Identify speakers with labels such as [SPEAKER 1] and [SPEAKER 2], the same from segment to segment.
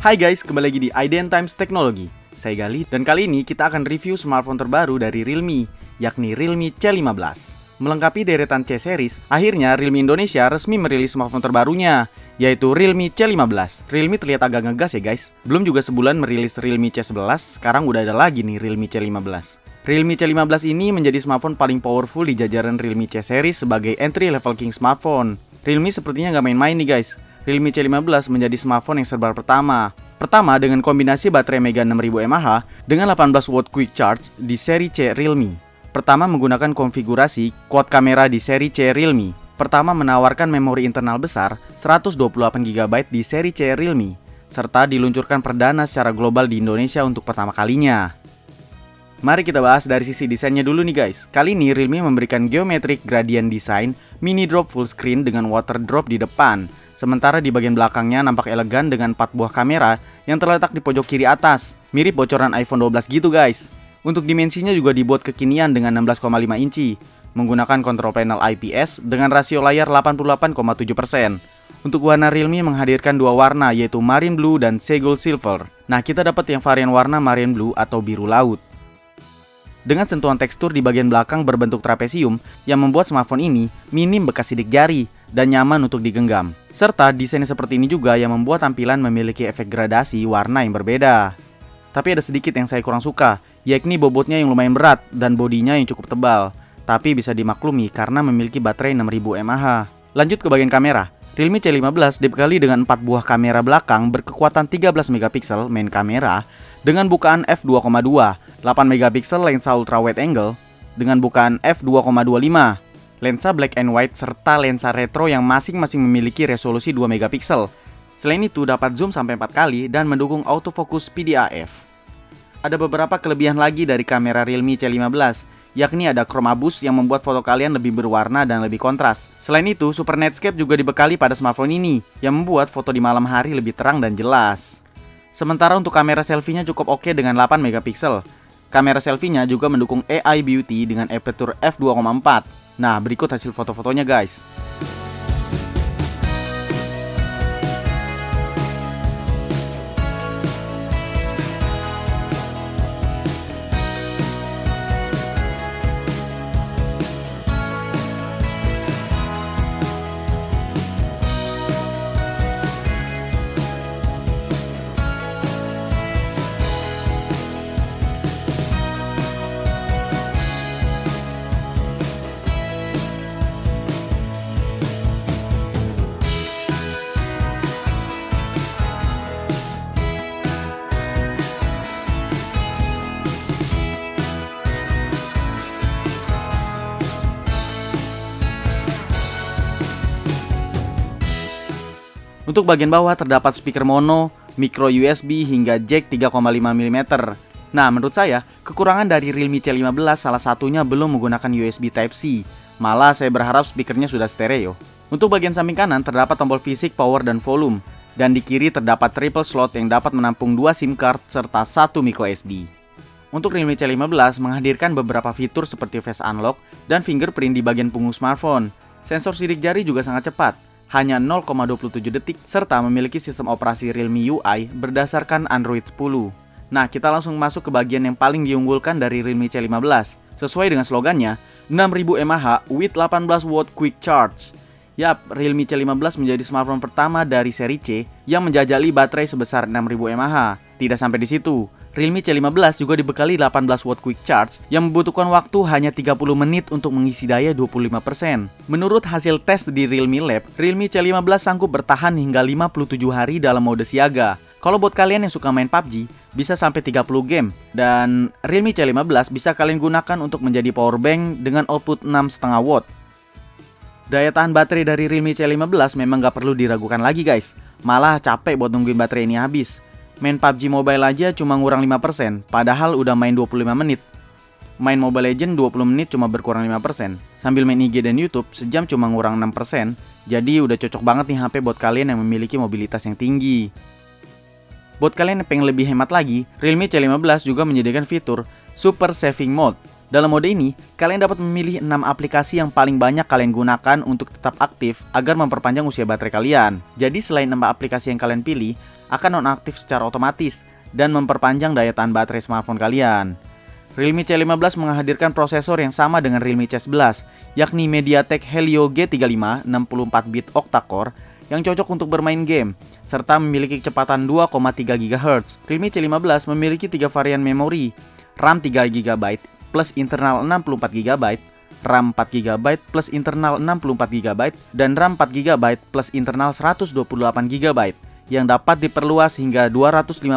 [SPEAKER 1] Hai guys, kembali lagi di Iden Times Technology. Saya Gali, dan kali ini kita akan review smartphone terbaru dari Realme, yakni Realme C15. Melengkapi deretan C series, akhirnya Realme Indonesia resmi merilis smartphone terbarunya, yaitu Realme C15. Realme terlihat agak ngegas ya guys. Belum juga sebulan merilis Realme C11, sekarang udah ada lagi nih Realme C15. Realme C15 ini menjadi smartphone paling powerful di jajaran Realme C series sebagai entry level king smartphone. Realme sepertinya nggak main-main nih guys. Realme C15 menjadi smartphone yang serba pertama dengan kombinasi baterai Mega 6000 mAh dengan 18 watt quick charge di seri C Realme. Pertama menggunakan konfigurasi quad kamera di seri C Realme. Pertama menawarkan memori internal besar 128GB di seri C Realme, serta diluncurkan perdana secara global di Indonesia untuk pertama kalinya. Mari kita bahas dari sisi desainnya dulu nih guys. Kali ini Realme memberikan geometric gradient design mini drop full screen dengan water drop di depan. Sementara di bagian belakangnya nampak elegan dengan 4 buah kamera yang terletak di pojok kiri atas. Mirip bocoran iPhone 12 gitu guys. Untuk dimensinya juga dibuat kekinian dengan 16,5 inci. Menggunakan control panel IPS dengan rasio layar 88,7%. Untuk warna Realme menghadirkan dua warna yaitu Marine Blue dan Sea Gold Silver. Nah kita dapat yang varian warna Marine Blue atau biru laut. Dengan sentuhan tekstur di bagian belakang berbentuk trapesium yang membuat smartphone ini minim bekas sidik jari dan nyaman untuk digenggam. Serta desain seperti ini juga yang membuat tampilan memiliki efek gradasi warna yang berbeda. Tapi ada sedikit yang saya kurang suka, yakni bobotnya yang lumayan berat dan bodinya yang cukup tebal. Tapi bisa dimaklumi karena memiliki baterai 6000 mAh. Lanjut ke bagian kamera. Realme C15 dibekali dengan 4 buah kamera belakang berkekuatan 13MP main kamera dengan bukaan f2.2, 8MP lensa ultra wide angle dengan bukaan f2.25, lensa black and white serta lensa retro yang masing-masing memiliki resolusi 2MP. Selain itu dapat zoom sampai 4 kali dan mendukung autofocus PDAF. Ada beberapa kelebihan lagi dari kamera Realme C15, yakni ada chroma boost yang membuat foto kalian lebih berwarna dan lebih kontras. Selain itu, Super Netscape juga dibekali pada smartphone ini, yang membuat foto di malam hari lebih terang dan jelas. Sementara untuk kamera selfie-nya cukup oke dengan 8MP. Kamera selfie-nya juga mendukung AI Beauty dengan aperture f2.4. Nah, berikut hasil foto-fotonya guys. Untuk bagian bawah terdapat speaker mono, micro USB hingga jack 3,5mm. Nah, menurut saya, kekurangan dari Realme C15 salah satunya belum menggunakan USB Type-C. Malah saya berharap speakernya sudah stereo. Untuk bagian samping kanan terdapat tombol fisik, power, dan volume. Dan di kiri terdapat triple slot yang dapat menampung 2 SIM card serta 1 micro SD. Untuk Realme C15 menghadirkan beberapa fitur seperti face unlock dan fingerprint di bagian punggung smartphone. Sensor sidik jari juga sangat cepat, hanya 0,27 detik, serta memiliki sistem operasi Realme UI berdasarkan Android 10. Nah, kita langsung masuk ke bagian yang paling diunggulkan dari Realme C15. Sesuai dengan slogannya, 6000 mAh with 18 watt quick charge. Yap, Realme C15 menjadi smartphone pertama dari seri C yang menjajali baterai sebesar 6000 mAh. Tidak sampai di situ, Realme C15 juga dibekali 18 watt quick charge yang membutuhkan waktu hanya 30 menit untuk mengisi daya 25%. Menurut hasil tes di Realme Lab, Realme C15 sanggup bertahan hingga 57 hari dalam mode siaga. Kalau buat kalian yang suka main PUBG, bisa sampai 30 game. Dan Realme C15 bisa kalian gunakan untuk menjadi powerbank dengan output 6,5 watt. Daya tahan baterai dari Realme C15 memang gak perlu diragukan lagi guys. Malah capek buat nungguin baterai ini habis. Main PUBG Mobile aja cuma ngurang 5%, padahal udah main 25 menit. Main Mobile Legends 20 menit cuma berkurang 5%. Sambil main IG dan YouTube, sejam cuma ngurang 6%. Jadi udah cocok banget nih HP buat kalian yang memiliki mobilitas yang tinggi. Buat kalian yang pengen lebih hemat lagi, Realme C15 juga menyediakan fitur Super Saving Mode. Dalam mode ini, kalian dapat memilih 6 aplikasi yang paling banyak kalian gunakan untuk tetap aktif agar memperpanjang usia baterai kalian. Jadi selain 6 aplikasi yang kalian pilih, akan nonaktif secara otomatis dan memperpanjang daya tahan baterai smartphone kalian. Realme C15 menghadirkan prosesor yang sama dengan Realme C11, yakni MediaTek Helio G35 64-bit octa-core yang cocok untuk bermain game, serta memiliki kecepatan 2,3 GHz. Realme C15 memiliki 3 varian memori, RAM 3 GB plus internal 64 GB, RAM 4 GB plus internal 64 GB, dan RAM 4 GB plus internal 128 GB yang dapat diperluas hingga 256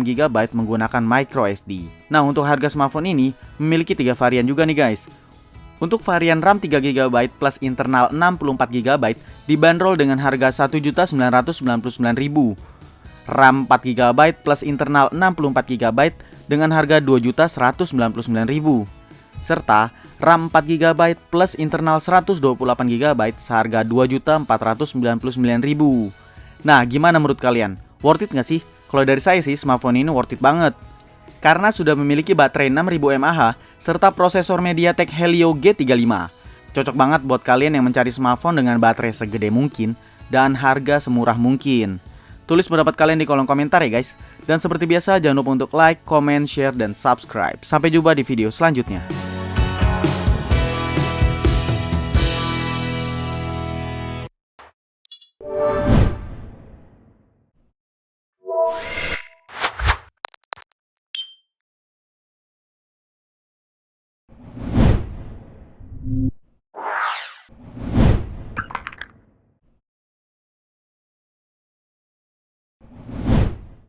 [SPEAKER 1] GB menggunakan microSD. Nah, untuk harga smartphone ini memiliki 3 varian juga nih guys. Untuk varian RAM 3 GB plus internal 64 GB dibanderol dengan harga Rp1.999.000. RAM 4 GB plus internal 64 GB dengan harga Rp2.199.000. Serta RAM 4 GB plus internal 128 GB seharga Rp2.499.000. Nah, gimana menurut kalian? Worth it nggak sih? Kalau dari saya sih, smartphone ini worth it banget. Karena sudah memiliki baterai 6000 mAh serta prosesor MediaTek Helio G35. Cocok banget buat kalian yang mencari smartphone dengan baterai segede mungkin dan harga semurah mungkin. Tulis pendapat kalian di kolom komentar ya guys. Dan seperti biasa jangan lupa untuk like, comment, share, dan subscribe. Sampai jumpa di video selanjutnya.